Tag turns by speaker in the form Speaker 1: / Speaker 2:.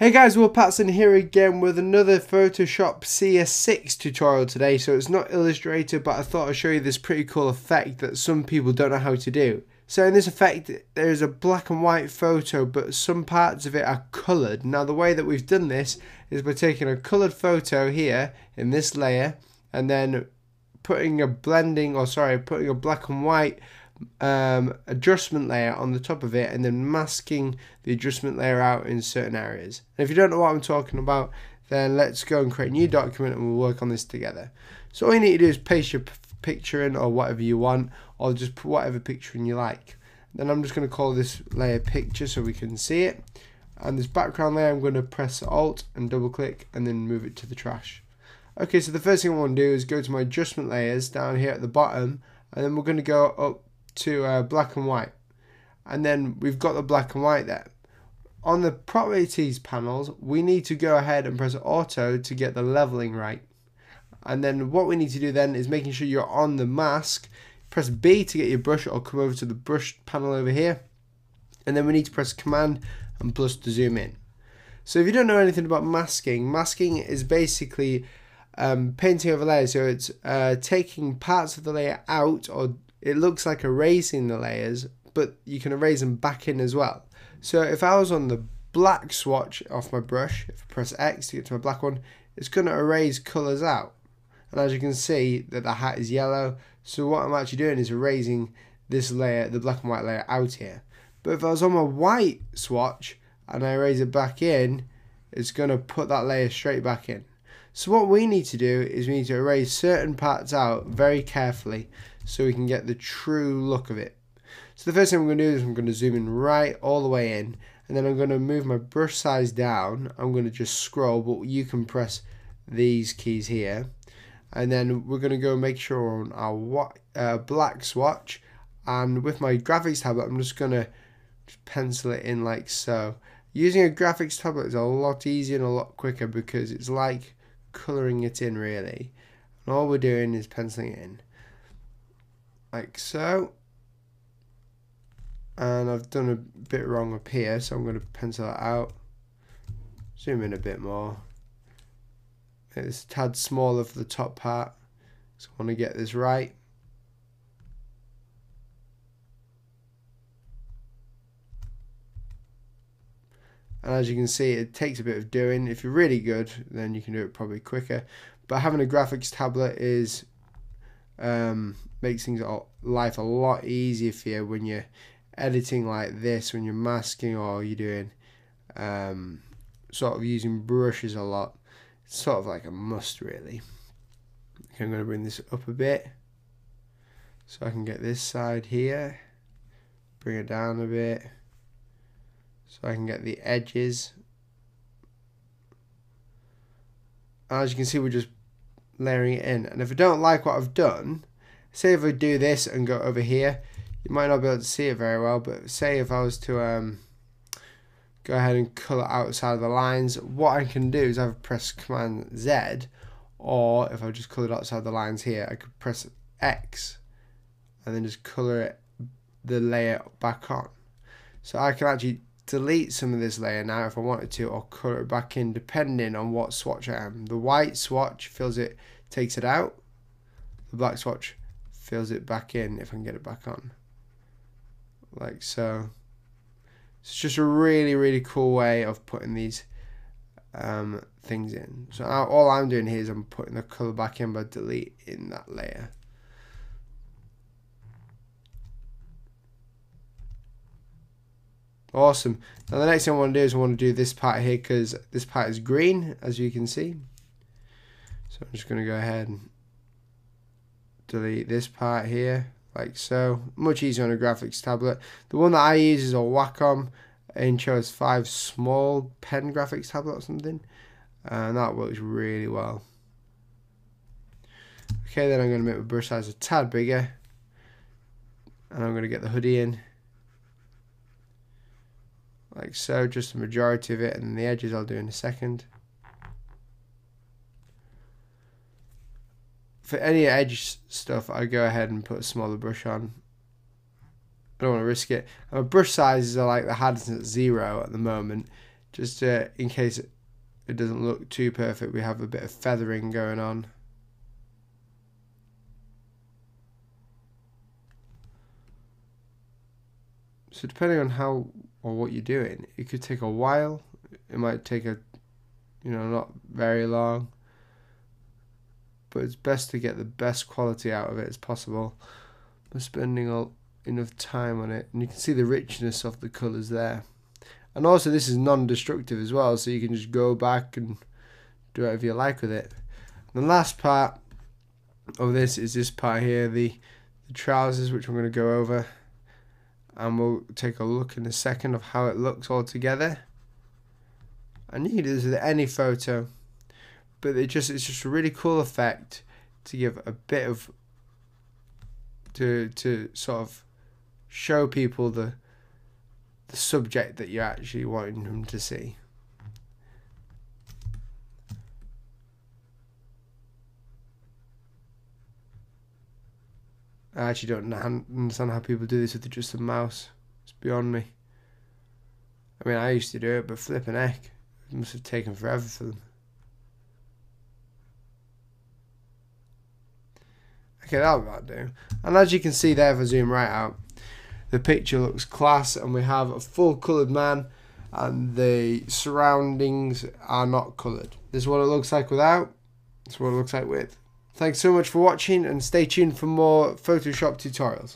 Speaker 1: Hey guys, Will Patson here again with another Photoshop CS6 tutorial today. So it's not Illustrator, but I thought I'd show you this pretty cool effect that some people don't know how to do. So in this effect, there's a black and white photo, but some parts of it are coloured. Now the way that we've done this is by taking a coloured photo here in this layer and then putting a black and white adjustment layer on the top of it and then masking the adjustment layer out in certain areas. And if you don't know what I'm talking about, then let's go and create a new document and we'll work on this together. So all you need to do is paste your picture in or whatever you want, or just put whatever picture in you like. Then I'm just going to call this layer picture so we can see it, and this background layer I'm going to press Alt and double click and then move it to the trash. Okay, so the first thing I want to do is go to my adjustment layers down here at the bottom, and then we're going to go up to black and white, and then we've got the black and white there. On the properties panels, we need to go ahead and press auto to get the leveling right, and then what we need to do then is making sure you're on the mask. Press B to get your brush, or come over to the brush panel over here, and then we need to press Command and plus to zoom in. So if you don't know anything about masking, masking is basically painting over layers. So it's taking parts of the layer out, or it looks like erasing the layers, but you can erase them back in as well. So if I was on the black swatch off my brush, if I press X to get to my black one, it's going to erase colours out. And as you can see that the hat is yellow, so what I'm actually doing is erasing this layer, the black and white layer, out here. But if I was on my white swatch and I erase it back in, it's going to put that layer straight back in. So what we need to do is we need to erase certain parts out very carefully so we can get the true look of it. So the first thing I'm going to do is I'm going to zoom in right all the way in, and then I'm going to move my brush size down. I'm going to just scroll, but you can press these keys here, and then we're going to go make sure we're on our black swatch, and with my graphics tablet I'm just going to pencil it in like so. Using a graphics tablet is a lot easier and a lot quicker because it's like colouring it in really, and all we're doing is penciling it in like so. And I've done a bit wrong up here, so I'm going to pencil it out, zoom in a bit more, make this a tad smaller for the top part, so I want to get this right. And as you can see, it takes a bit of doing. If you're really good, then you can do it probably quicker, but having a graphics tablet is makes things life a lot easier for you when you're editing like this, when you're masking or you're doing sort of using brushes a lot. It's sort of like a must really. Okay, I'm going to bring this up a bit so I can get this side here, bring it down a bit so I can get the edges. As you can see, we're just layering it in, and if I don't like what I've done, say if I do this and go over here, you might not be able to see it very well, but say if I was to go ahead and colour outside of the lines, what I can do is either press Command Z, or if I just coloured outside the lines here, I could press X and then just colour the layer back on. So I can actually delete some of this layer now if I wanted to, or colour it back in depending on what swatch I am. The white swatch fills it, takes it out. The black swatch fills it back in if I can get it back on, like so. It's just a really cool way of putting these things in. So all I'm doing here is I'm putting the colour back in by deleting that layer. Awesome. Now the next thing I want to do is I want to do this part here, because this part is green, as you can see. So I'm just going to go ahead and delete this part here, like so. Much easier on a graphics tablet. The one that I use is a Wacom Intuos 5 small pen graphics tablet or something, and that works really well. Okay, then I'm going to make my brush size a tad bigger, and I'm going to get the hoodie in like so, just the majority of it, and then the edges I'll do in a second. For any edge stuff, I go ahead and put a smaller brush on. I don't want to risk it. My brush sizes are like the hardest at 0 at the moment. just in case it doesn't look too perfect, we have a bit of feathering going on. So depending on how or what you're doing, it could take a while. It might take not very long, but it's best to get the best quality out of it as possible by spending enough time on it. And you can see the richness of the colours there. And also this is non-destructive as well, so you can just go back and do whatever you like with it. And the last part of this is this part here, the trousers, which I'm going to go over, and we'll take a look in a second of how it looks all together. And you can do this with any photo, but it's just a really cool effect to give a bit of to sort of show people the subject that you're actually wanting them to see. I actually don't understand how people do this with just a mouse. It's beyond me. I mean, I used to do it, but flipping heck, it must have taken forever for them. Okay, that'll about do. And as you can see there, if I zoom right out, the picture looks class, and we have a full coloured man, and the surroundings are not coloured. This is what it looks like without. This is what it looks like with. Thanks so much for watching, and stay tuned for more Photoshop tutorials.